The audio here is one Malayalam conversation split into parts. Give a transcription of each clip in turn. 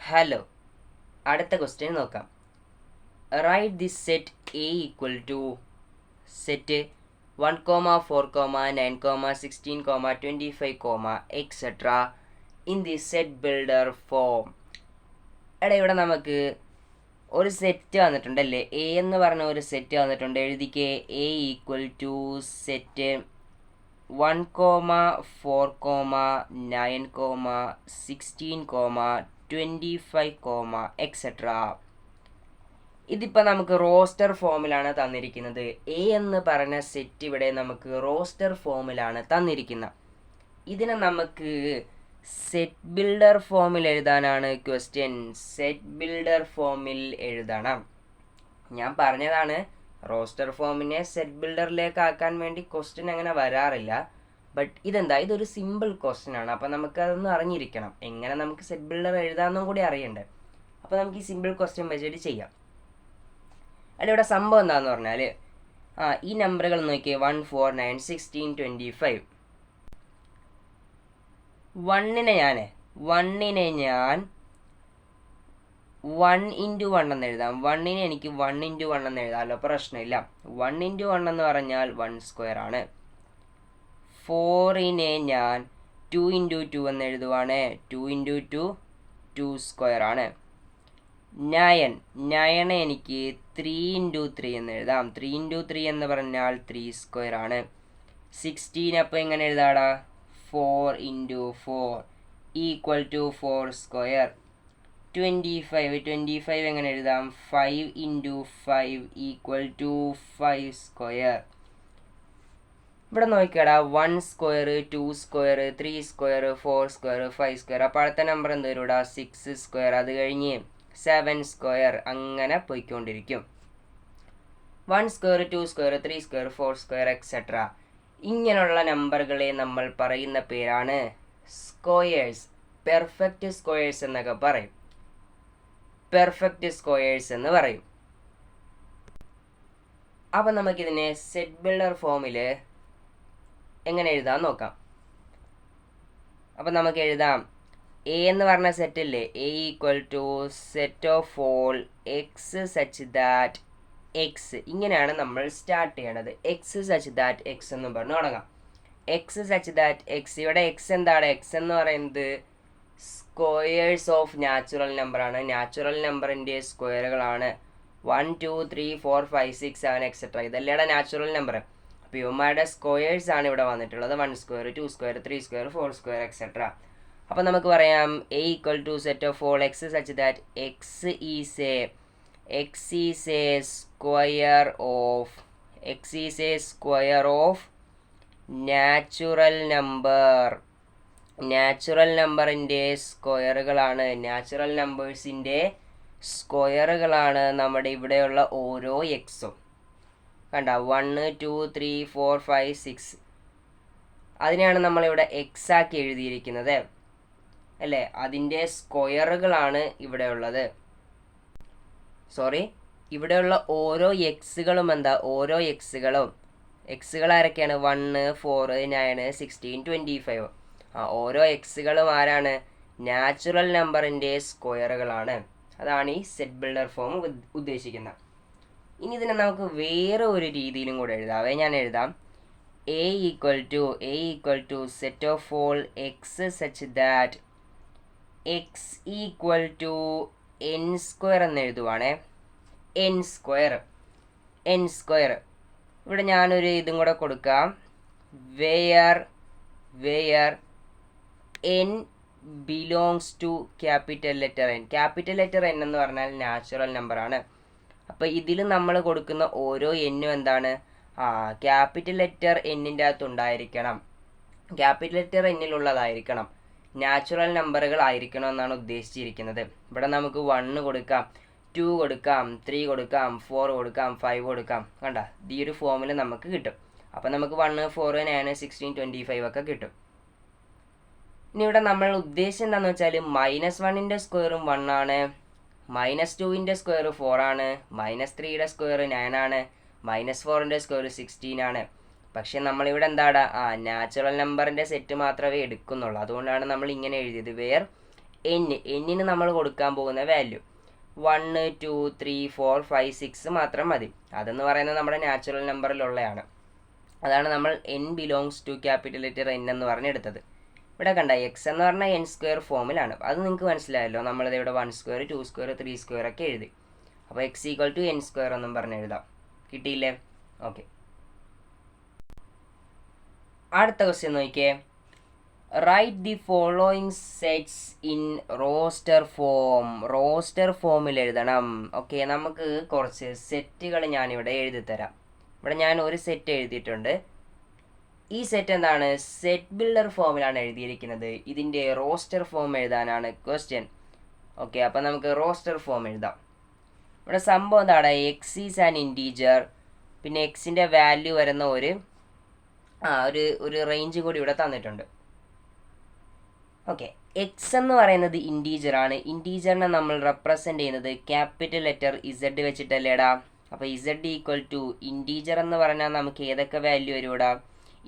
ഹലോ, അടുത്ത ക്വസ്റ്റ്യൻ നോക്കാം. Write this set A equal to set 1,4,9,16,25, etcetera in the set builder form. ഇവിടെ നമുക്ക് ഒരു സെറ്റ് വന്നിട്ടുണ്ടല്ലേ, എ എന്ന് പറഞ്ഞ ഒരു സെറ്റ് വന്നിട്ടുണ്ട്. എഴുതിക്കേ, A equal to set 1,4,9,16,25, etcetera. ഇതിപ്പോൾ നമുക്ക് റോസ്റ്റർ ഫോമിലാണ് തന്നിരിക്കുന്നത്. എ എന്ന് പറഞ്ഞ സെറ്റ് ഇവിടെ നമുക്ക് റോസ്റ്റർ ഫോമിലാണ് തന്നിരിക്കുന്നത്. ഇതിനെ നമുക്ക് സെറ്റ് ബിൽഡർ ഫോമിൽ എഴുതാനാണ് ക്വസ്റ്റ്യൻ. സെറ്റ് ബിൽഡർ ഫോമിൽ എഴുതണം. ഞാൻ പറഞ്ഞതാണ്, റോസ്റ്റർ ഫോമിനെ സെറ്റ് ബിൽഡറിലേക്ക് ആക്കാൻ വേണ്ടി ക്വസ്റ്റ്യൻ അങ്ങനെ വരാറില്ല. ബട്ട് ഇതൊരു സിമ്പിൾ ക്വസ്റ്റ്യൻ ആണ്. അപ്പോൾ നമുക്ക് അതൊന്നും അറിഞ്ഞിരിക്കണം. എങ്ങനെ നമുക്ക് സെറ്റ് ബിൽഡർ എഴുതാമെന്നും കൂടി അറിയണ്ടേ. അപ്പോൾ നമുക്ക് ഈ സിമ്പിൾ ക്വസ്റ്റ്യൻ വെച്ചിട്ട് ചെയ്യാം. ഇവിടെ സംഭവം എന്താണെന്ന് പറഞ്ഞാൽ, ഈ നമ്പറുകൾ നോക്കിയേ, 1, 4, 9, 16, 25. വണ്ണിനെ ഞാൻ 1 into 1 എന്ന് എഴുതാം. വണ്ണിനെ എനിക്ക് 1 into 1 എന്ന് എഴുതാമല്ലോ, പ്രശ്നമില്ല. 1 into 1 എന്ന് പറഞ്ഞാൽ 1 സ്ക്വയർ ആണ്. 4നെ ഞാൻ 2 into 2 എന്ന് എഴുതുവാണ്. 2 into 2 2 സ്ക്വയർ ആണ്. 9 എനിക്ക് 3 into 3 എന്ന് എഴുതാം. 3 into 3 എന്ന് പറഞ്ഞാൽ 3 സ്ക്വയർ ആണ്. 16 അപ്പോൾ എങ്ങനെ എഴുതാടാ, 4 into 4 ഈക്വൽ ടു 4 സ്ക്വയർ. 25 എങ്ങനെ എഴുതാം, 5 into 5 ഈക്വൽ ടു 5 സ്ക്വയർ. ഇവിടെ നോക്കിയാടാ, 1 square, 2 square, 3 square, 4 square, 5 square. അപ്പോൾ അടുത്ത നമ്പർ എന്ത് വരുടാ, 6 സ്ക്വയർ. അത് കഴിഞ്ഞ് 7 സ്ക്വയർ. അങ്ങനെ പോയിക്കൊണ്ടിരിക്കും. 1 square, 2 square, 3 square, 4 square, etcetera. ഇങ്ങനെയുള്ള നമ്പറുകളെ നമ്മൾ പറയുന്ന പേരാണ് സ്ക്വയേഴ്സ്. പെർഫെക്റ്റ് സ്ക്വയേഴ്സ് എന്നൊക്കെ പറയും. പെർഫെക്റ്റ് സ്ക്വയേഴ്സ് എന്ന് പറയും. അപ്പം നമുക്കിതിനെ സെറ്റ് ബിൽഡർ ഫോമിൽ എങ്ങനെ എഴുതാൻ നോക്കാം. അപ്പം നമുക്ക് എഴുതാം, എ എന്ന് പറഞ്ഞ സെറ്റല്ലേ, A equal to set of all x such that x. ഇങ്ങനെയാണ് നമ്മൾ സ്റ്റാർട്ട് ചെയ്യണത്. എക്സ് സച്ച് ദാറ്റ് എക്സ് എന്ന് പറഞ്ഞു തുടങ്ങാം. X such that x. ഇവിടെ എക്സ് എന്താണ്? എക്സ് എന്ന് പറയുന്നത് സ്ക്വയേഴ്സ് ഓഫ് നാച്ചുറൽ നമ്പറാണ്. നാച്ചുറൽ നമ്പറിൻ്റെ സ്ക്വയറുകളാണ്. 1, 2, 3, 4, 5, 6, 7, എക്സെട്ര. ഇതല്ലേടെ നാച്ചുറൽ നമ്പർ. അപ്പോൾ ഇവന്മാരുടെ സ്ക്വയേഴ്സ് ആണ് ഇവിടെ വന്നിട്ടുള്ളത്. 1 square, 2 square, 3 square, 4 square, etcetera. അപ്പോൾ നമുക്ക് പറയാം, A equal to set of all x such that x is a square of natural number. Natural നമ്പറിൻ്റെ സ്ക്വയറുകളാണ്, നാച്ചുറൽ നമ്പേഴ്സിൻ്റെ സ്ക്വയറുകളാണ് നമ്മുടെ ഇവിടെയുള്ള ഓരോ എക്സും. കണ്ട, 1, 2, 3, 4, 5, 6. അതിനെയാണ് നമ്മളിവിടെ എക്സ് ആക്കി എഴുതിയിരിക്കുന്നത് അല്ലേ. അതിൻ്റെ സ്ക്വയറുകളാണ് ഇവിടെ ഉള്ളത്. ഇവിടെയുള്ള ഓരോ എക്സുകളും ഓരോ എക്സുകൾ ആരൊക്കെയാണ്? 1, 4, 9, 16, 25. ഓരോ എക്സുകളും ആരാണ്? നാച്ചുറൽ നമ്പറിൻ്റെ സ്ക്വയറുകളാണ്. അതാണ് ഈ സെറ്റ് ബിൽഡർ ഫോം ഉദ്ദേശിക്കുന്നത്. ഇനി ഇതിനെ നമുക്ക് വേറെ ഒരു രീതിയിലും കൂടെ എഴുതാവേ. ഞാൻ എഴുതാം, A equal to set of all x such that x equal to n square എന്ന് എഴുതുവാണേ. N square. ഇവിടെ ഞാനൊരു ഇതും കൂടെ കൊടുക്കാം, where n belongs to capital letter N. Capital letter N എന്ന് പറഞ്ഞാൽ നാച്ചുറൽ നമ്പറാണ്. അപ്പോൾ ഇതിൽ നമ്മൾ കൊടുക്കുന്ന ഓരോ എന്നും എന്താണ്? ക്യാപിറ്റൽ ലെറ്റർ എന്നിൻ്റെ അകത്ത് ഉണ്ടായിരിക്കണം. Capital letter എന്നിലുള്ളതായിരിക്കണം. നാച്ചുറൽ നമ്പറുകൾ ആയിരിക്കണം എന്നാണ് ഉദ്ദേശിച്ചിരിക്കുന്നത്. ഇവിടെ നമുക്ക് 1 കൊടുക്കാം, 2 കൊടുക്കാം, 3 കൊടുക്കാം, 4 കൊടുക്കാം, 5 കൊടുക്കാം. കണ്ട, ഈ ഒരു ഫോമിൽ നമുക്ക് കിട്ടും. അപ്പം നമുക്ക് 1, 4, 9, 16, 25 ഒക്കെ കിട്ടും. ഇനി ഇവിടെ നമ്മൾ ഉദ്ദേശം എന്താണെന്ന് വെച്ചാൽ, -1ൻ്റെ സ്ക്വയറും 1 ആണ്, -2ൻ്റെ സ്ക്വയർ 4 ആണ്, -3യുടെ സ്ക്വയർ 9 ആണ്, -4ൻ്റെ സ്ക്വയർ 16 ആണ്. പക്ഷെ നമ്മളിവിടെ എന്താടാ നാച്ചുറൽ നമ്പറിൻ്റെ സെറ്റ് മാത്രമേ എടുക്കുന്നുള്ളൂ. അതുകൊണ്ടാണ് നമ്മൾ ഇങ്ങനെ എഴുതിയത്, വെയർ എന്നിന് നമ്മൾ കൊടുക്കാൻ പോകുന്ന വാല്യൂ 1 2 3 4 5 6 മാത്രം മതി. അതെന്ന് പറയുന്നത് നമ്മുടെ നാച്ചുറൽ നമ്പറിലുള്ളതാണ്. അതാണ് നമ്മൾ n belongs to capital letter n എന്ന് പറഞ്ഞെടുത്തത്. ഇവിടെ കണ്ട എക്സ് എന്ന് പറഞ്ഞാൽ n സ്ക്വയർ ഫോമിലാണ്. അത് നിങ്ങൾക്ക് മനസ്സിലായല്ലോ. നമ്മളിത് ഇവിടെ 1 സ്ക്വയർ 2 സ്ക്വയർ 3 സ്ക്വയർ ഒക്കെ എഴുതി. അപ്പോൾ x equal to n square എന്നും പറഞ്ഞ് എഴുതാം. കിട്ടിയില്ലേ? ഓക്കെ. അടുത്ത ക്വസ്റ്റ്യൻ നോക്കിയേ. Write the following sets in roster form. Roster ഫോമിൽ എഴുതണം. ഓക്കെ, നമുക്ക് കുറച്ച് സെറ്റുകൾ ഞാനിവിടെ എഴുതി തരാം. ഇവിടെ ഞാൻ ഒരു സെറ്റ് എഴുതിയിട്ടുണ്ട്. ഈ സെറ്റ് എന്താണ്? സെറ്റ് ബിൽഡർ ഫോമിലാണ് എഴുതിയിരിക്കുന്നത്. ഇതിൻ്റെ റോസ്റ്റർ ഫോം എഴുതാനാണ് ക്വസ്റ്റ്യൻ. ഓക്കെ, അപ്പം നമുക്ക് റോസ്റ്റർ ഫോം എഴുതാം. ഇവിടെ സംഭവം എന്താണ്? X is an integer. പിന്നെ എക്സിൻ്റെ വാല്യൂ വരുന്ന ഒരു റേഞ്ച് കൂടി ഇവിടെ തന്നിട്ടുണ്ട്. ഓക്കെ, എക്സ് എന്ന് പറയുന്നത് ഇൻറ്റീജർ ആണ്. ഇൻറ്റീജറിനെ നമ്മൾ റെപ്രസെൻ്റ് ചെയ്യുന്നത് ക്യാപിറ്റൽ ലെറ്റർ ഇസഡ് വെച്ചിട്ടല്ലേടാ. അപ്പോൾ ഇസഡ് ഈക്വൽ ടു ഇൻറ്റീജർ എന്ന് പറഞ്ഞാൽ നമുക്ക് ഏതൊക്കെ വാല്യൂ വരും ഇവിടെ?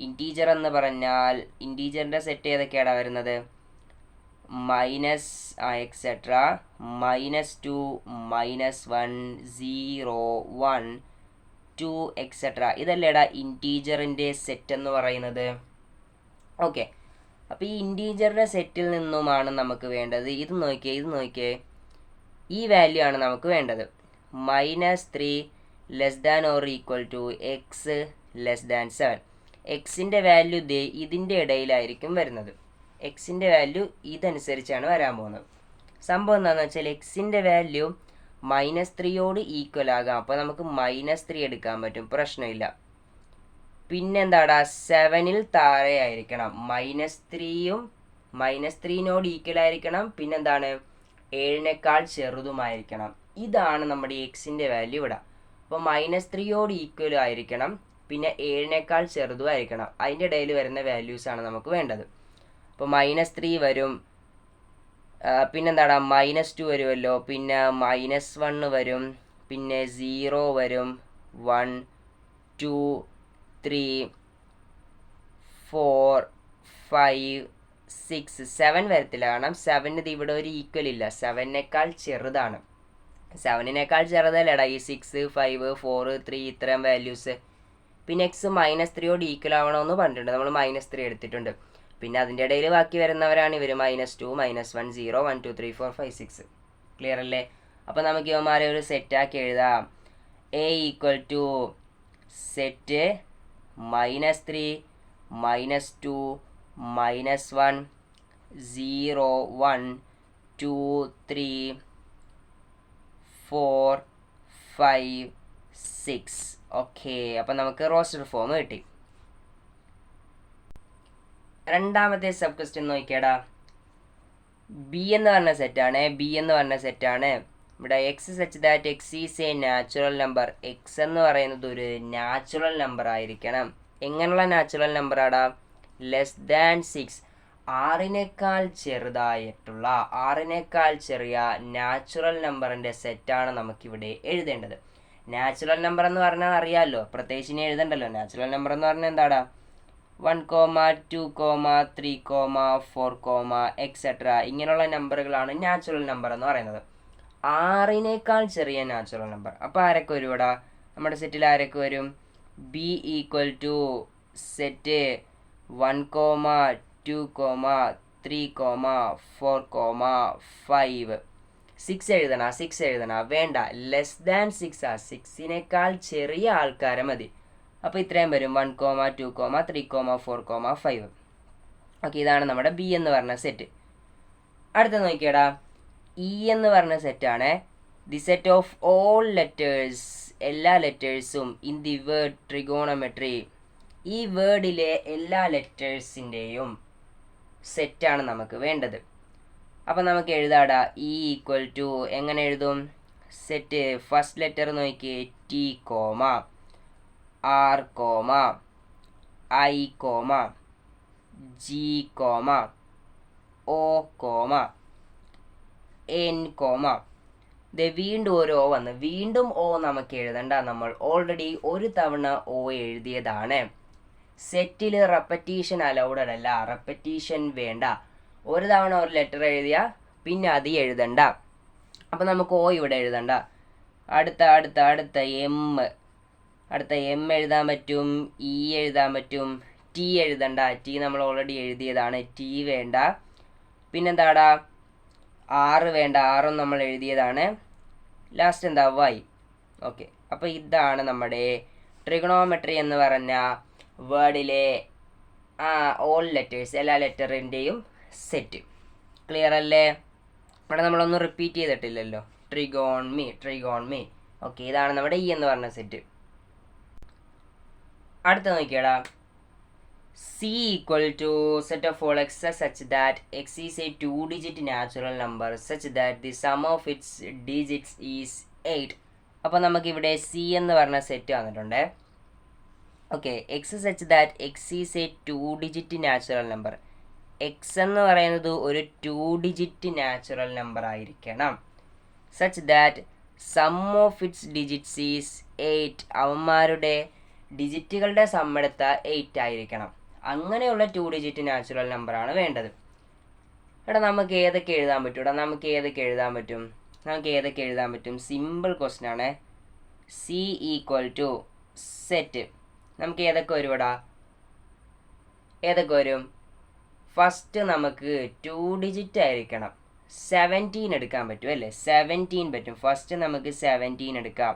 ഇൻറ്റീജർ എന്ന് പറഞ്ഞാൽ ഇൻറ്റീജറിൻ്റെ സെറ്റ് ഏതൊക്കെയാണ് വരുന്നത്? Minus etcetera -2 -1 0 1 2 etcetera. ഇതല്ലേടാ ഇൻറ്റീജറിൻ്റെ സെറ്റ് എന്ന് പറയുന്നത്. ഓക്കെ, അപ്പോൾ ഈ ഇൻറ്റീജറിൻ്റെ സെറ്റിൽ നിന്നുമാണ് നമുക്ക് വേണ്ടത്. ഇത് നോക്കിയേ ഈ വാല്യൂ ആണ് നമുക്ക് വേണ്ടത്. -3 less than or equal to x less than 7. എക്സിൻ്റെ വാല്യൂ ഇതിൻ്റെ ഇടയിലായിരിക്കും വരുന്നത്. എക്സിൻ്റെ വാല്യൂ ഇതനുസരിച്ചാണ് വരാൻ പോകുന്നത്. സംഭവം എന്താണെന്ന് വെച്ചാൽ എക്സിൻ്റെ വാല്യൂ -3യോട് ഈക്വൽ ആകാം. അപ്പോൾ നമുക്ക് -3 എടുക്കാൻ പറ്റും, പ്രശ്നമില്ല. പിന്നെന്താടാ? 7ൽ താഴെ ആയിരിക്കണം. -3യും -3നോട് ഈക്വൽ ആയിരിക്കണം. പിന്നെന്താണ്? 7നേക്കാൾ ചെറുതുമായിരിക്കണം. ഇതാണ് നമ്മുടെ എക്സിൻ്റെ വാല്യൂ ഇവിടെ. അപ്പോൾ -3യോട് ഈക്വൽ ആയിരിക്കണം, പിന്നെ 7നേക്കാൾ ചെറുതുമായിരിക്കണം. അതിൻ്റെ ഇടയിൽ വരുന്ന വാല്യൂസാണ് നമുക്ക് വേണ്ടത്. അപ്പോൾ -3 വരും, പിന്നെന്താടാ? -2 വരുമല്ലോ, പിന്നെ -1 വരും, പിന്നെ 0 വരും, 1 2 3 4 5 6 7 വരത്തില്ല. കാരണം 7 ഇവിടെ ഒരു ഈക്വൽ ഇല്ല. 7നേക്കാൾ ചെറുതാണ്. 7നേക്കാൾ ചെറുതല്ലേടാ ഈ 6 5 4 3 ഇത്രയും വാല്യൂസ്. പിന്നെ എക്സ് -3യോട് ഈക്വൽ ആവണമെന്ന് പറഞ്ഞിട്ടുണ്ട്. നമ്മൾ -3 എടുത്തിട്ടുണ്ട്. പിന്നെ അതിൻ്റെ ഇടയിൽ ബാക്കി വരുന്നവരാണ് ഇവർ. -2 -1 0 1 2 3 4 5 6. ക്ലിയർ അല്ലേ? അപ്പോൾ നമുക്ക് ഇവന്മാരെ ഒരു സെറ്റാക്കി എഴുതാം. A equal to set -3 -2 -1 0 1 2 3 4 5 6. Okay, അപ്പം നമുക്ക് റോസ്റ്റർ ഫോം കിട്ടി. രണ്ടാമത്തെ സബ് ക്വസ്റ്റ്യൻ നോക്കിയാടാ. ബി എന്ന് പറഞ്ഞ സെറ്റാണ്. ഇവിടെ x such that x is a natural number. X എന്ന് പറയുന്നത് ഒരു നാച്ചുറൽ നമ്പർ ആയിരിക്കണം. എങ്ങനെയുള്ള നാച്ചുറൽ നമ്പറാടാ? Less than 6. 6നേക്കാൾ ചെറുതായിട്ടുള്ള 6നേക്കാൾ ചെറിയ നാച്ചുറൽ നമ്പറിൻ്റെ സെറ്റാണ് നമുക്കിവിടെ എഴുതേണ്ടത്. നാച്ചുറൽ നമ്പർ എന്ന് പറഞ്ഞാൽ അറിയാമല്ലോ, പ്രത്യേകിച്ച് ഇനി എഴുതണ്ടല്ലോ. നാച്ചുറൽ നമ്പർ എന്ന് പറഞ്ഞാൽ എന്താടാ? 1, 2, 3, 4, എക്സെട്ര ഇങ്ങനെയുള്ള നമ്പറുകളാണ് നാച്ചുറൽ നമ്പർ എന്ന് പറയുന്നത്. 6നേക്കാൾ ചെറിയ നാച്ചുറൽ നമ്പർ. അപ്പോൾ ആരൊക്കെ വരും ഇവിടെ? നമ്മുടെ സെറ്റിൽ ആരൊക്കെ വരും? B equal to set 1, 2, 3, 4, 5. 6 എഴുതണ വേണ്ട, ലെസ് ദാൻ 6. 6നേക്കാൾ ചെറിയ ആൾക്കാരെ മതി. അപ്പോൾ ഇത്രയും വരും 1, 2, 3, 4, 5. ഓക്കെ, ഇതാണ് നമ്മുടെ ബി എന്ന് പറഞ്ഞ സെറ്റ്. അടുത്ത നോക്കിയടാ, ഇ എന്ന് പറഞ്ഞ സെറ്റാണ്. The set of all letters, എല്ലാ ലെറ്റേഴ്സും ഇൻ ദി വേർഡ് ട്രിഗോണമെട്രി. ഈ വേർഡിലെ എല്ലാ ലെറ്റേഴ്സിൻ്റെയും സെറ്റാണ് നമുക്ക് വേണ്ടത്. അപ്പം നമുക്ക് എഴുതാടാ. ഇ ഈക്വൽ ടു എങ്ങനെ എഴുതും? സെറ്റ് ഫസ്റ്റ് ലെറ്റർ നോക്കിയേ, T comma R comma I comma G comma O comma N comma. വീണ്ടും ഒരു ഒ വന്ന്, വീണ്ടും ഒ നമുക്ക് എഴുതണ്ട. നമ്മൾ ഓൾറെഡി ഒരു തവണ ഒ എഴുതിയതാണ്. സെറ്റിൽ റെപ്പറ്റീഷൻ അലൗഡഡ് അല്ല, റെപ്പറ്റീഷൻ വേണ്ട. ഒരു തവണ ഒരു ലെറ്റർ എഴുതിയാൽ പിന്നെ അത് എഴുതണ്ട. അപ്പോൾ നമുക്ക് O ഇവിടെ എഴുതണ്ട. അടുത്ത എം എഴുതാൻ പറ്റും, E എഴുതാൻ പറ്റും, T എഴുതണ്ട. T നമ്മൾ ഓൾറെഡി എഴുതിയതാണ്, T വേണ്ട. പിന്നെന്താടാ, R വേണ്ട, R നമ്മൾ എഴുതിയതാണ്. ലാസ്റ്റ് എന്താ, Y. ഓക്കെ, അപ്പോൾ ഇതാണ് നമ്മുടെ ട്രിഗണോമെട്രി എന്ന് പറഞ്ഞ വേർഡിലെ ഓൾ ലെറ്റേഴ്സ്, എല്ലാ ലെറ്ററിൻ്റെയും സെറ്റ്. ക്ലിയർ അല്ലേ? ഇവിടെ നമ്മളൊന്നും റിപ്പീറ്റ് ചെയ്തിട്ടില്ലല്ലോ. ട്രിഗോൺമി. ഓക്കെ, ഇതാണ് നമ്മുടെ E എന്ന് പറഞ്ഞ സെറ്റ്. അടുത്ത നോക്കിയടാ, C equal to set of all x such that x is a 2-digit natural number such that the sum of its digits is 8. അപ്പോൾ നമുക്കിവിടെ C എന്ന് പറഞ്ഞ സെറ്റ് വന്നിട്ടുണ്ട്. Okay, x such that x is a 2-digit natural number. X എന്ന് പറയുന്നത് ഒരു 2-digit നാച്ചുറൽ നമ്പർ ആയിരിക്കണം. Such that sum of its digits is 8. അവന്മാരുടെ ഡിജിറ്റുകളുടെ സം എടുത്താൽ 8 ആയിരിക്കണം. അങ്ങനെയുള്ള 2-digit നാച്ചുറൽ നമ്പറാണ് വേണ്ടത്. നമുക്ക് ഏതൊക്കെ എഴുതാൻ പറ്റും? സിമ്പിൾ ക്വസ്റ്റ്യൻ ആണ്. C equal to set. നമുക്ക് ഏതൊക്കെ വരും? ഫസ്റ്റ് നമുക്ക് 2-digit ആയിരിക്കണം. 17 എടുക്കാൻ പറ്റും അല്ലേ? 17 പറ്റും. ഫസ്റ്റ് നമുക്ക് 17 എടുക്കാം.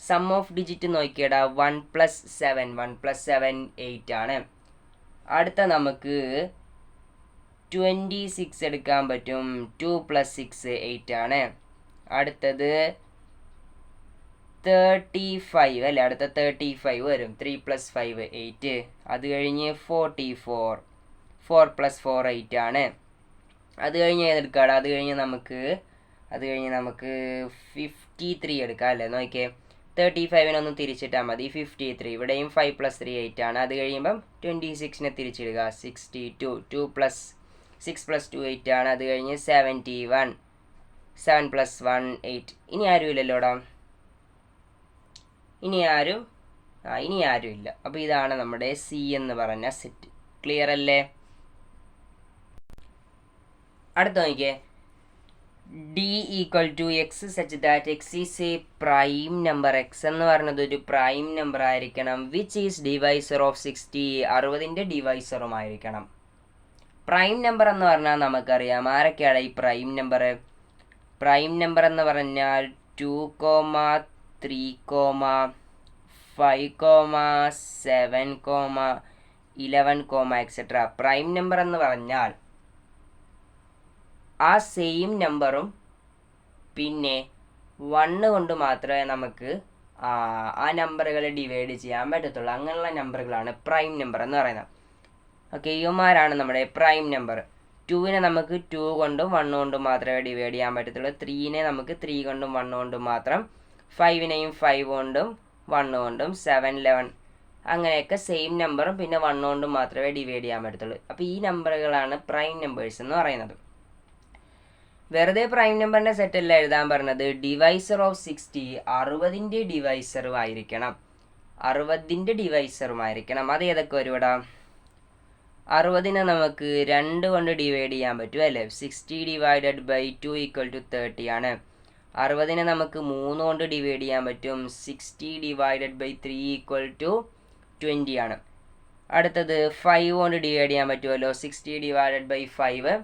സം ഓഫ് ഡിജിറ്റ് നോക്കിയടാ, 1 + 7 8 ആണ്. അടുത്ത നമുക്ക് 26 എടുക്കാൻ പറ്റും. 2 + 6 8 ആണ്. അടുത്തത് 35 അല്ലേ? അടുത്ത 35 വരും. 3 + 5 8. അത് കഴിഞ്ഞ് 44. 4 + 4 8 ആണ്. അത് കഴിഞ്ഞ് ഏതെടുക്കാടാ? അത് കഴിഞ്ഞ് നമുക്ക് 53 എടുക്കാം അല്ലേ? നോക്കിയേ, 35 തിരിച്ചിട്ടാൽ മതി. 53. ഇവിടെയും 5 + 3 8 ആണ്. അത് കഴിയുമ്പം 26 തിരിച്ചിടുക. 62. 2 + 6 + 2 8 ആണ്. അത് കഴിഞ്ഞ് 71. 7 + 1 8. ഇനി ആരും ഇല്ലല്ലോടാ? ഇനി ആരും ഇല്ല. അപ്പോൾ ഇതാണ് നമ്മുടെ C എന്ന് പറഞ്ഞ സെറ്റ്. ക്ലിയർ അല്ലേ? അടുത്ത നോക്കിയേ, D equal to x such that x is a prime number. X എന്ന് പറയുന്നത് ഒരു പ്രൈം നമ്പർ ആയിരിക്കണം. Which is divisor of 60. 60ൻ്റെ ഡിവൈസറുമായിരിക്കണം. പ്രൈം നമ്പർ എന്ന് പറഞ്ഞാൽ നമുക്കറിയാം ആരൊക്കെയാണ് ഈ പ്രൈം നമ്പർ എന്ന് പറഞ്ഞാൽ 2, 3, 5, 7, 11, എക്സെട്ര. പ്രൈം നമ്പർ എന്ന് പറഞ്ഞാൽ ആ സെയിം നമ്പറും പിന്നെ 1 കൊണ്ട് മാത്രമേ നമുക്ക് ആ നമ്പറുകളെ ഡിവൈഡ് ചെയ്യാൻ പറ്റത്തുള്ളൂ. അങ്ങനെയുള്ള നമ്പറുകളാണ് പ്രൈം നമ്പർ എന്ന് പറയുന്നത്. ഓക്കെ, ഇവന്മാരാണ് നമ്മുടെ പ്രൈം നമ്പർ. 2നെ നമുക്ക് 2 കൊണ്ടും 1 കൊണ്ടും മാത്രമേ ഡിവൈഡ് ചെയ്യാൻ പറ്റത്തുള്ളൂ. 3നെ നമുക്ക് 3 കൊണ്ടും 1 കൊണ്ടും മാത്രം. 5നെയും 5 കൊണ്ടും 1 കൊണ്ടും. 7, 11 അങ്ങനെയൊക്കെ സെയിം നമ്പറും പിന്നെ 1 കൊണ്ടും മാത്രമേ ഡിവൈഡ് ചെയ്യാൻ പറ്റത്തുള്ളൂ. അപ്പോൾ ഈ നമ്പറുകളാണ് പ്രൈം നമ്പേഴ്സ് എന്ന് പറയുന്നത്. വെറുതെ പ്രൈം നമ്പറിൻ്റെ സെറ്റല്ല എഴുതാൻ പറഞ്ഞത്. ഡിവൈസർ ഓഫ് 60 60ൻ്റെ ഡിവൈസറുമായിരിക്കണം. 60ൻ്റെ ഡിവൈസറുമായിരിക്കണം. അത് ഏതൊക്കെ വരുവിടാ? 60നെ നമുക്ക് 2 കൊണ്ട് ഡിവൈഡ് ചെയ്യാൻ പറ്റും അല്ലേ? 60 / 2 = 30 ആണ്. 60നെ നമുക്ക് 3 കൊണ്ട് ഡിവൈഡ് ചെയ്യാൻ പറ്റും. 60 / 3 = 20 ആണ്. അടുത്തത് 5 കൊണ്ട് ഡിവൈഡ് ചെയ്യാൻ പറ്റുമല്ലോ. 60 / 5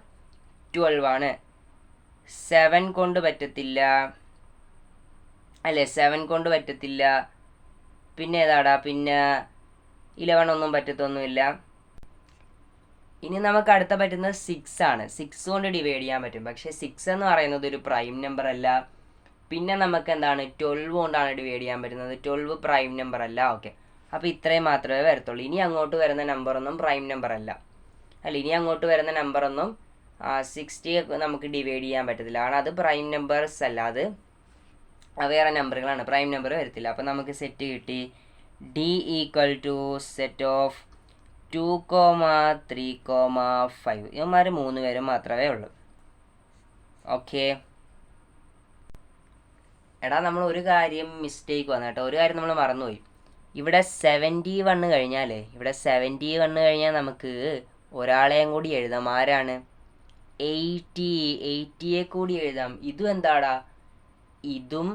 12 ആണ്. 7 കൊണ്ട് പറ്റത്തില്ല അല്ലേ? 7 കൊണ്ട് പറ്റത്തില്ല. പിന്നെ ഏതാടാ? പിന്നെ 11 ഒന്നും പറ്റത്തൊന്നുമില്ല. ഇനി നമുക്ക് അടുത്ത പറ്റുന്നത് 6 ആണ്. 6 കൊണ്ട് ഡിവൈഡ് ചെയ്യാൻ പറ്റും. പക്ഷേ 6 എന്ന് പറയുന്നത് ഒരു പ്രൈം നമ്പർ അല്ല. പിന്നെ നമുക്ക് എന്താണ്? 12 കൊണ്ടാണ് ഡിവൈഡ് ചെയ്യാൻ പറ്റുന്നത്. 12 പ്രൈം നമ്പർ അല്ല. ഓക്കെ, അപ്പോൾ ഇത്രയും മാത്രമേ വരത്തുള്ളൂ. ഇനി അങ്ങോട്ട് വരുന്ന നമ്പറൊന്നും പ്രൈം നമ്പർ അല്ല. ഇനി അങ്ങോട്ട് വരുന്ന നമ്പറൊന്നും 60 നമുക്ക് ഡിവൈഡ് ചെയ്യാൻ പറ്റത്തില്ല. കാരണം അത് പ്രൈം നമ്പേഴ്സ് അല്ല, അത് വേറെ നമ്പറുകളാണ്. പ്രൈം നമ്പർ വരത്തില്ല. അപ്പോൾ നമുക്ക് സെറ്റ് കിട്ടി. D equal to set of 2, 3, 5. ഇവന്മാർ 3 പേരും മാത്രമേ ഉള്ളൂ. ഓക്കെ, എടാ നമ്മൾ ഒരു കാര്യം മിസ്റ്റേക്ക് വന്നു കേട്ടോ. ഒരു കാര്യം നമ്മൾ മറന്നുപോയി. ഇവിടെ 71 കഴിഞ്ഞാൽ നമുക്ക് ഒരാളെയും കൂടി എഴുതാം. ആരാണ്? 80 കൂടി എഴുതാം. ഇതും എന്താടാ, ഇതും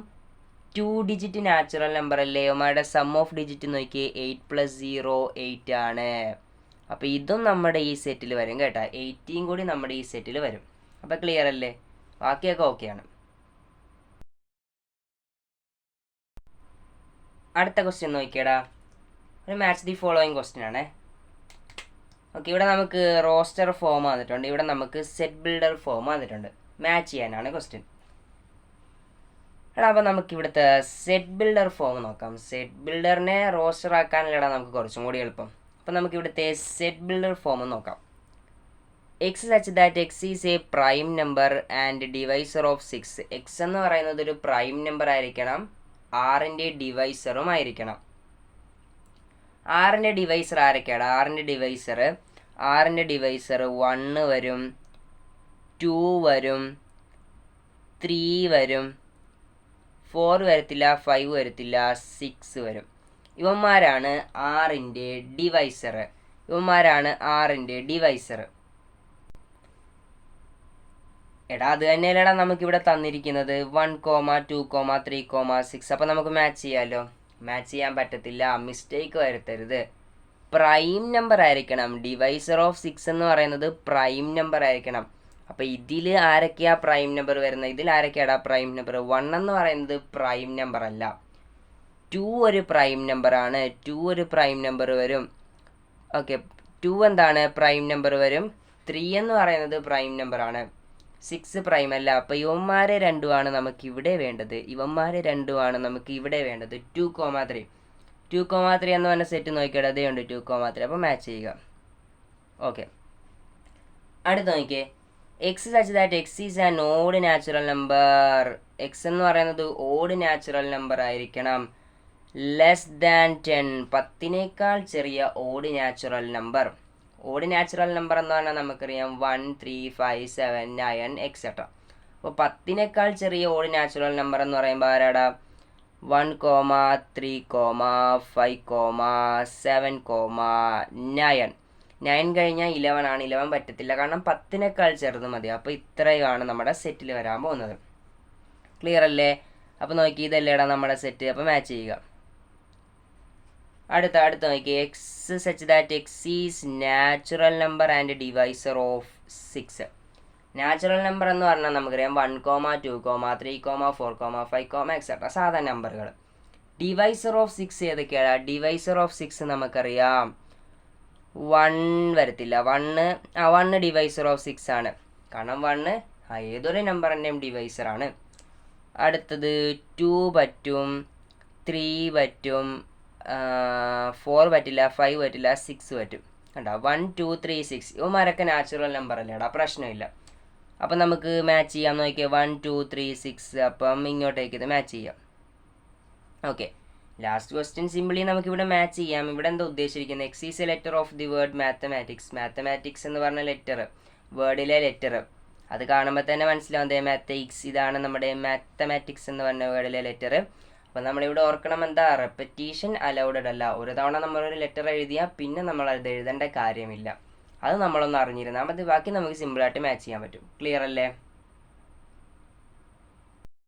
2 ഡിജിറ്റ് നാച്ചുറൽ നമ്പർ അല്ലേ? അവന്മാരുടെ സം ഓഫ് ഡിജിറ്റ് നോക്കിയേ, 8 + 0 8 ആണ്. അപ്പോൾ ഇതും നമ്മുടെ ഈ സെറ്റിൽ വരും കേട്ടോ. 80 കൂടി നമ്മുടെ ഈ സെറ്റിൽ വരും. അപ്പോൾ ക്ലിയർ അല്ലേ? ബാക്കിയൊക്കെ ഓക്കെയാണ്. അടുത്ത ക്വസ്റ്റ്യൻ നോക്കിയടാ, ഒരു മാച്ച് ദി ഫോളോയിങ് ക്വസ്റ്റ്യൻ ആണേ. ഓക്കെ, ഇവിടെ നമുക്ക് റോസ്റ്റർ ഫോം വന്നിട്ടുണ്ട്, ഇവിടെ നമുക്ക് സെറ്റ് ബിൽഡർ ഫോം വന്നിട്ടുണ്ട്. മാച്ച് ചെയ്യാനാണ് ക്വസ്റ്റ്യൻ. എടാ അപ്പോൾ നമുക്ക് ഇവിടുത്തെ സെറ്റ് ബിൽഡർ ഫോം നോക്കാം. സെറ്റ് ബിൽഡറിനെ റോസ്റ്റർ ആക്കാനല്ലടാ നമുക്ക് കുറച്ചും കൂടി എളുപ്പം. അപ്പോൾ നമുക്ക് ഇവിടുത്തെ സെറ്റ് ബിൽഡർ ഫോം നോക്കാം. X such that x is a prime number and divisor of 6. X എന്ന് പറയുന്നത് ഒരു പ്രൈം നമ്പർ ആയിരിക്കണം, ആറിൻ്റെ ഡിവൈസറും ആയിരിക്കണം. ആറിൻ്റെ ഡിവൈസർ ആരൊക്കെയാണ്? ആറിൻ്റെ ഡിവൈസർ 1 വരും, 2 വരും, 3 വരും, 4 വരത്തില്ല, 5 വരത്തില്ല, 6 വരും. ഇവന്മാരാണ് ആറിൻ്റെ ഡിവൈസർ. എടാ അത് തന്നെയല്ലേടാ നമുക്കിവിടെ തന്നിരിക്കുന്നത് 1, 2, 3, 6. അപ്പോൾ നമുക്ക് മാച്ച് ചെയ്യാമല്ലോ. മാച്ച് ചെയ്യാൻ പറ്റത്തില്ല, മിസ്റ്റേക്ക് വരുത്തരുത്. പ്രൈം നമ്പർ ആയിരിക്കണം. ഡിവൈസർ ഓഫ് 6 എന്ന് പറയുന്നത് പ്രൈം നമ്പർ ആയിരിക്കണം. അപ്പോൾ ഇതിൽ ആരൊക്കെയാ പ്രൈം നമ്പർ വരുന്നത്? ഇതിൽ ആരൊക്കെയാടാ പ്രൈം നമ്പർ? 1 എന്ന് പറയുന്നത് പ്രൈം നമ്പർ അല്ല. 2 ഒരു പ്രൈം നമ്പറാണ്, 2 ഒരു പ്രൈം നമ്പർ വരും. ഓക്കെ, 2 എന്താണ് പ്രൈം നമ്പർ വരും. 3 എന്ന് പറയുന്നത് പ്രൈം നമ്പറാണ്, 6 പ്രൈം അല്ല. അപ്പോൾ ഇവന്മാരെ രണ്ടുമാണ് നമുക്ക് ഇവിടെ വേണ്ടത്. 2, 3 എന്ന് പറഞ്ഞ സെറ്റ് നോക്കിയാൽ അതേ ഉണ്ട് 2, 3. അപ്പോൾ മാച്ച് ചെയ്യുക. ഓക്കെ, അടുത്ത് നോക്കിയേ. X such that x is an odd natural number. X എന്ന് പറയുന്നത് ഓഡ് നാച്ചുറൽ നമ്പർ ആയിരിക്കണം. ലെസ് ദാൻ 10, 10നേക്കാൾ ചെറിയ odd natural number. Odd natural number എന്ന് പറഞ്ഞാൽ നമുക്കറിയാം 1, 3, 5, 7, 9 എക്സെട്ര. അപ്പോൾ 10നേക്കാൾ ചെറിയ ഓഡ് നാച്ചുറൽ നമ്പർ എന്ന് പറയുമ്പോൾ ആരാടാ? 1, 3, 5, 7, 9. 9 കഴിഞ്ഞാൽ 11 ആണ്. 11 പറ്റത്തില്ല, കാരണം 10നേക്കാൾ ചെറുത് മതി. അപ്പോൾ ഇത്രയുമാണ് നമ്മുടെ സെറ്റിൽ വരാൻ പോകുന്നത്. ക്ലിയർ അല്ലേ? അപ്പോൾ നോക്കി, ഇതല്ലേടാ നമ്മുടെ സെറ്റ്. അപ്പോൾ മാച്ച് ചെയ്യുക. അടുത്ത നോക്കി. X such that x is natural number and divisor of 6. Natural number എന്ന് പറഞ്ഞാൽ നമുക്കറിയാം 1, 2, 3, 4, 5 എക്സെട്ര, സാധാരണ നമ്പറുകൾ. ഡിവൈസർ ഓഫ് 6 ഏതൊക്കെയാണ്? ഡിവൈസർ ഓഫ് 6 നമുക്കറിയാം 1 വരത്തില്ല. 1 ഡിവൈസർ ഓഫ് 6 ആണ്, കാരണം 1 ഏതൊരു നമ്പറിൻ്റെയും ഡിവൈസറാണ്. അടുത്തത് 2 പറ്റും, 3 പറ്റും, 4 പറ്റില്ല, 5 പറ്റില്ല, 6 പറ്റും. കണ്ടോ? 1, 2, 3, 6 ഇവന്മാരൊക്കെ നാച്ചുറൽ നമ്പർ അല്ലേടാ, പ്രശ്നമില്ല. അപ്പം നമുക്ക് മാച്ച് ചെയ്യാം. നോക്കിയാൽ 1, 2, 3, 6. അപ്പം ഇങ്ങോട്ടേക്ക് ഇത് മാച്ച് ചെയ്യാം. ഓക്കെ, ലാസ്റ്റ് ക്വസ്റ്റ്യൻ സിമ്പിളി നമുക്കിവിടെ മാച്ച് ചെയ്യാം. ഇവിടെ എന്താ ഉദ്ദേശിച്ചിരിക്കുന്നത്? X is a letter of the word mathematics. Mathematics എന്ന് പറഞ്ഞ ലെറ്റർ, വേർഡിലെ ലെറ്റർ, അത് കാണുമ്പോൾ തന്നെ മനസ്സിലാവും. മാത്തമാറ്റിക്സ്, ഇതാണ് നമ്മുടെ മാത്തമാറ്റിക്സ് എന്ന് പറഞ്ഞ വേർഡിലെ ലെറ്റർ. അപ്പോൾ നമ്മളിവിടെ ഓർക്കണം എന്താ? റെപ്പറ്റീഷൻ അലൗഡഡ് അല്ല. ഒരു തവണ നമ്മളൊരു ലെറ്റർ എഴുതിയാൽ പിന്നെ നമ്മൾ അത് എഴുതേണ്ട കാര്യമില്ല. അത് നമ്മളൊന്ന് അറിഞ്ഞിരുന്നാൽ മതി, ബാക്കി നമുക്ക് സിമ്പിളായിട്ട് മാച്ച് ചെയ്യാൻ പറ്റും. ക്ലിയർ അല്ലേ?